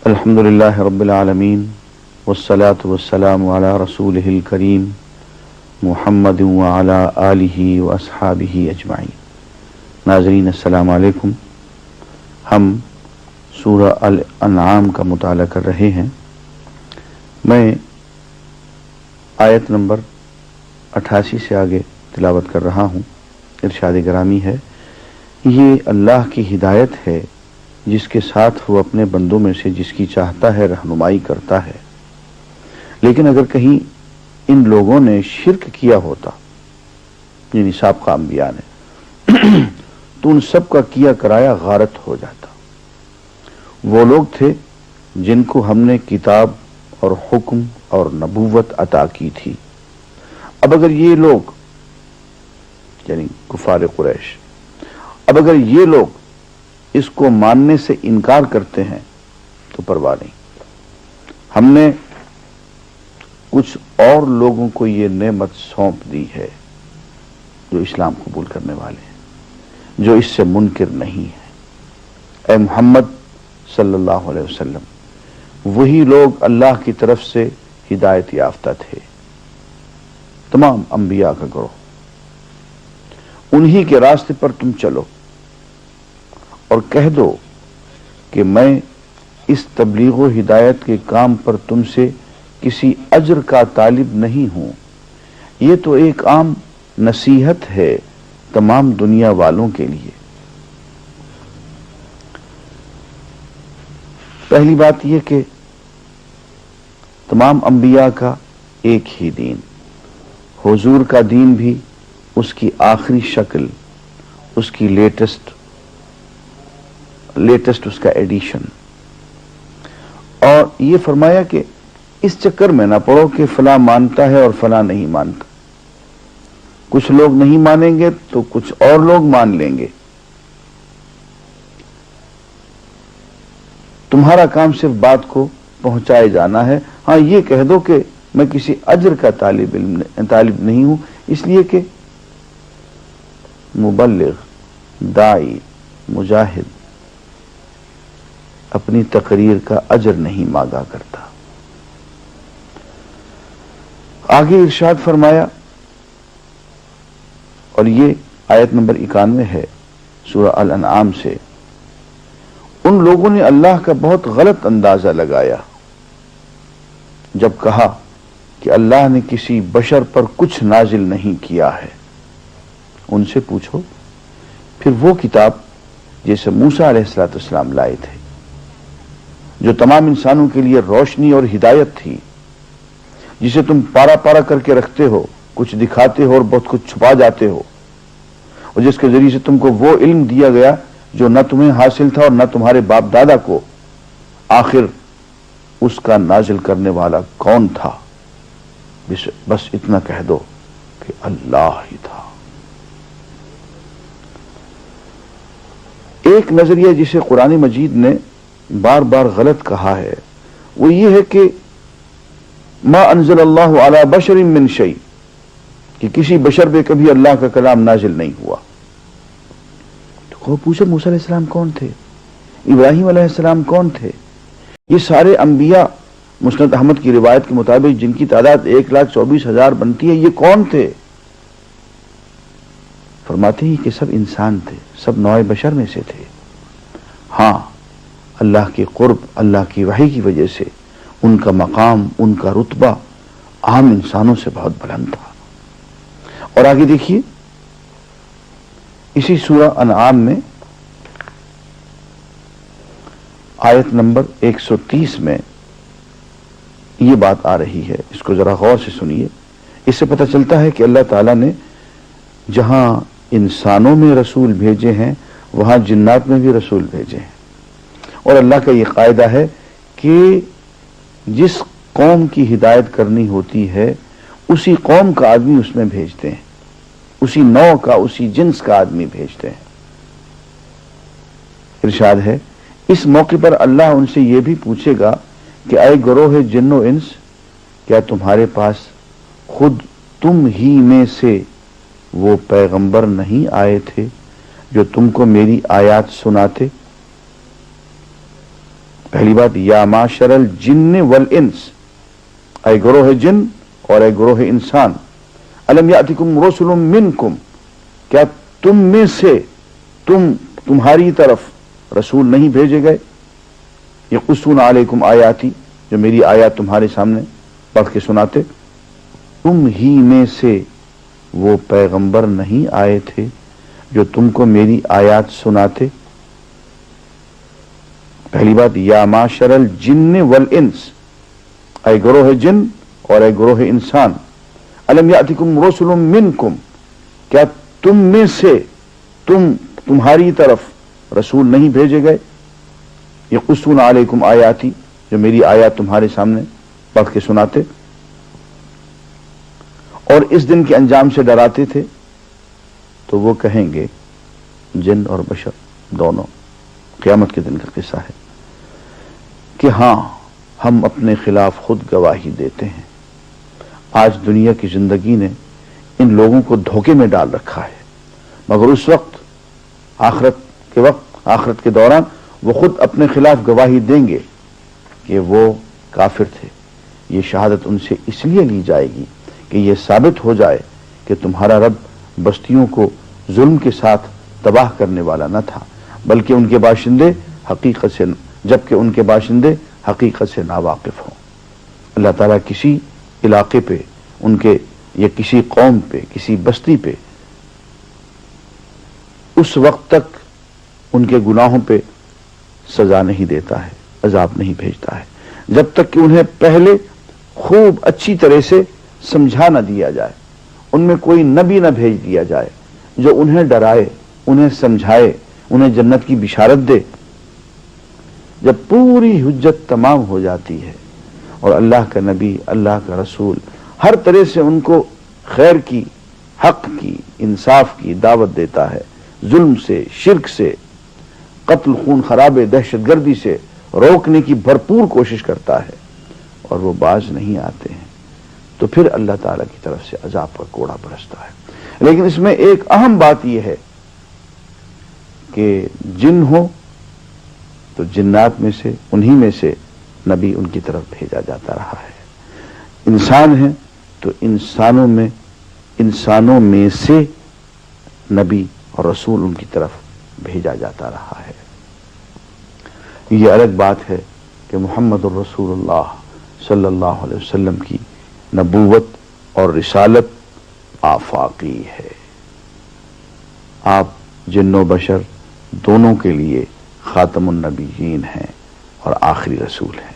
الحمد للہ رب العالمین والصلاة والسلام علی رسولہ الکریم محمد وعلی آلہ واصحابہ اجمعین۔ ناظرین السلام علیکم۔ ہم سورہ الانعام کا مطالعہ کر رہے ہیں۔ میں آیت نمبر 88 سے آگے تلاوت کر رہا ہوں۔ ارشاد گرامی ہے، یہ اللہ کی ہدایت ہے جس کے ساتھ وہ اپنے بندوں میں سے جس کی چاہتا ہے رہنمائی کرتا ہے، لیکن اگر کہیں ان لوگوں نے شرک کیا ہوتا، یعنی سابقہ انبیاء نے، تو ان سب کا کیا کرایا غارت ہو جاتا۔ وہ لوگ تھے جن کو ہم نے کتاب اور حکم اور نبوت عطا کی تھی۔ اب اگر یہ لوگ، یعنی کفار قریش، اب اگر یہ لوگ اس کو ماننے سے انکار کرتے ہیں تو پرواہ نہیں، ہم نے کچھ اور لوگوں کو یہ نعمت سونپ دی ہے جو اسلام قبول کرنے والے ہیں، جو اس سے منکر نہیں ہیں۔ اے محمد صلی اللہ علیہ وسلم، وہی لوگ اللہ کی طرف سے ہدایت یافتہ تھے، تمام انبیاء کا گروہ، انہی کے راستے پر تم چلو اور کہہ دو کہ میں اس تبلیغ و ہدایت کے کام پر تم سے کسی اجر کا طالب نہیں ہوں، یہ تو ایک عام نصیحت ہے تمام دنیا والوں کے لیے۔ پہلی بات یہ کہ تمام انبیاء کا ایک ہی دین، حضور کا دین بھی اس کی آخری شکل، اس کی لیٹسٹ اس کا ایڈیشن، اور یہ فرمایا کہ اس چکر میں نہ پڑو کہ فلاں مانتا ہے اور فلاں نہیں مانتا، کچھ لوگ نہیں مانیں گے تو کچھ اور لوگ مان لیں گے، تمہارا کام صرف بات کو پہنچائے جانا ہے۔ ہاں یہ کہہ دو کہ میں کسی اجر کا طالب نہیں ہوں، اس لیے کہ مبلغ، داعی، مجاہد اپنی تقریر کا اجر نہیں مانگا کرتا۔ آگے ارشاد فرمایا، اور یہ آیت نمبر 91 ہے سورہ الانعام سے، ان لوگوں نے اللہ کا بہت غلط اندازہ لگایا جب کہا کہ اللہ نے کسی بشر پر کچھ نازل نہیں کیا ہے۔ ان سے پوچھو پھر وہ کتاب جیسے موسیٰ علیہ السلام لائے تھے، جو تمام انسانوں کے لیے روشنی اور ہدایت تھی، جسے تم پارا پارا کر کے رکھتے ہو، کچھ دکھاتے ہو اور بہت کچھ چھپا جاتے ہو، اور جس کے ذریعے سے تم کو وہ علم دیا گیا جو نہ تمہیں حاصل تھا اور نہ تمہارے باپ دادا کو۔ آخر اس کا نازل کرنے والا کون تھا؟ بس اتنا کہہ دو کہ اللہ ہی تھا۔ ایک نظریہ جسے قرآن مجید نے بار بار غلط کہا ہے وہ یہ ہے کہ ما انزل اللہ علی بشر من شیء، کہ کسی بشر پہ کبھی اللہ کا کلام نازل نہیں ہوا۔ تو پوچھو موسیٰ علیہ السلام کون تھے؟ ابراہیم علیہ السلام کون تھے؟ یہ سارے انبیاء مسند احمد کی روایت کے مطابق جن کی تعداد 1,24,000 بنتی ہے، یہ کون تھے؟ فرماتے ہیں کہ سب انسان تھے، سب نوع بشر میں سے تھے۔ ہاں، اللہ کے قرب، اللہ کی وحی کی وجہ سے ان کا مقام، ان کا رتبہ عام انسانوں سے بہت بلند تھا۔ اور آگے دیکھیے اسی سورہ انعام میں آیت نمبر 130 میں یہ بات آ رہی ہے، اس کو ذرا غور سے سنیے۔ اس سے پتہ چلتا ہے کہ اللہ تعالیٰ نے جہاں انسانوں میں رسول بھیجے ہیں وہاں جنات میں بھی رسول بھیجے ہیں، اور اللہ کا یہ قاعدہ ہے کہ جس قوم کی ہدایت کرنی ہوتی ہے اسی قوم کا آدمی اس میں بھیجتے ہیں، اسی نوع کا، اسی جنس کا آدمی بھیجتے ہیں۔ ارشاد ہے، اس موقع پر اللہ ان سے یہ بھی پوچھے گا کہ اے گروہ جن و انس، کیا تمہارے پاس خود تم ہی میں سے وہ پیغمبر نہیں آئے تھے جو تم کو میری آیات سناتے؟ پہلی بات یا معاشر الجن والانس، اے گروہ جن اور اے گروہ انسان، الم یاتکم رسل منکم، کیا تم میں سے تمہاری طرف رسول نہیں بھیجے گئے، یقصون علیکم آیاتی، جو میری آیات تمہارے سامنے پڑھ کے سناتے؟ تم ہی میں سے وہ پیغمبر نہیں آئے تھے جو تم کو میری آیات سناتے؟ پہلی بات یا معاشر الجن والانس، اے گروہ جن اور اے گروہ انسان، الم یاتکم رسل منکم، کیا تم میں سے تمہاری طرف رسول نہیں بھیجے گئے، یقصون علیکم آیاتی، جو میری آیات تمہارے سامنے پڑھ کے سناتے اور اس دن کے انجام سے ڈراتے تھے؟ تو وہ کہیں گے، جن اور بشر دونوں، قیامت کے دن کا قصہ ہے کہ ہاں ہم اپنے خلاف خود گواہی دیتے ہیں۔ آج دنیا کی زندگی نے ان لوگوں کو دھوکے میں ڈال رکھا ہے، مگر اس وقت آخرت کے دوران وہ خود اپنے خلاف گواہی دیں گے کہ وہ کافر تھے۔ یہ شہادت ان سے اس لیے لی جائے گی کہ یہ ثابت ہو جائے کہ تمہارا رب بستیوں کو ظلم کے ساتھ تباہ کرنے والا نہ تھا، بلکہ ان کے باشندے حقیقت سے ناواقف ہوں۔ اللہ تعالیٰ کسی علاقے پہ ان کے یا کسی قوم پہ، کسی بستی پہ اس وقت تک ان کے گناہوں پہ سزا نہیں دیتا ہے، عذاب نہیں بھیجتا ہے، جب تک کہ انہیں پہلے خوب اچھی طرح سے سمجھا نہ دیا جائے، ان میں کوئی نبی نہ بھیج دیا جائے جو انہیں ڈرائے، انہیں سمجھائے، انہیں جنت کی بشارت دے۔ جب پوری حجت تمام ہو جاتی ہے اور اللہ کا نبی، اللہ کا رسول ہر طرح سے ان کو خیر کی، حق کی، انصاف کی دعوت دیتا ہے، ظلم سے، شرک سے، قتل، خون خرابے، دہشت گردی سے روکنے کی بھرپور کوشش کرتا ہے اور وہ باز نہیں آتے ہیں، تو پھر اللہ تعالیٰ کی طرف سے عذاب کا کوڑا برستا ہے۔ لیکن اس میں ایک اہم بات یہ ہے کہ جن ہو تو جنات میں سے، انہی میں سے نبی ان کی طرف بھیجا جاتا رہا ہے، انسان ہیں تو انسانوں میں سے نبی اور رسول ان کی طرف بھیجا جاتا رہا ہے۔ یہ الگ بات ہے کہ محمد الرسول اللہ صلی اللہ علیہ وسلم کی نبوت اور رسالت آفاقی ہے، آپ جن و بشر دونوں کے لیے خاتم النبیین ہیں اور آخری رسول ہیں۔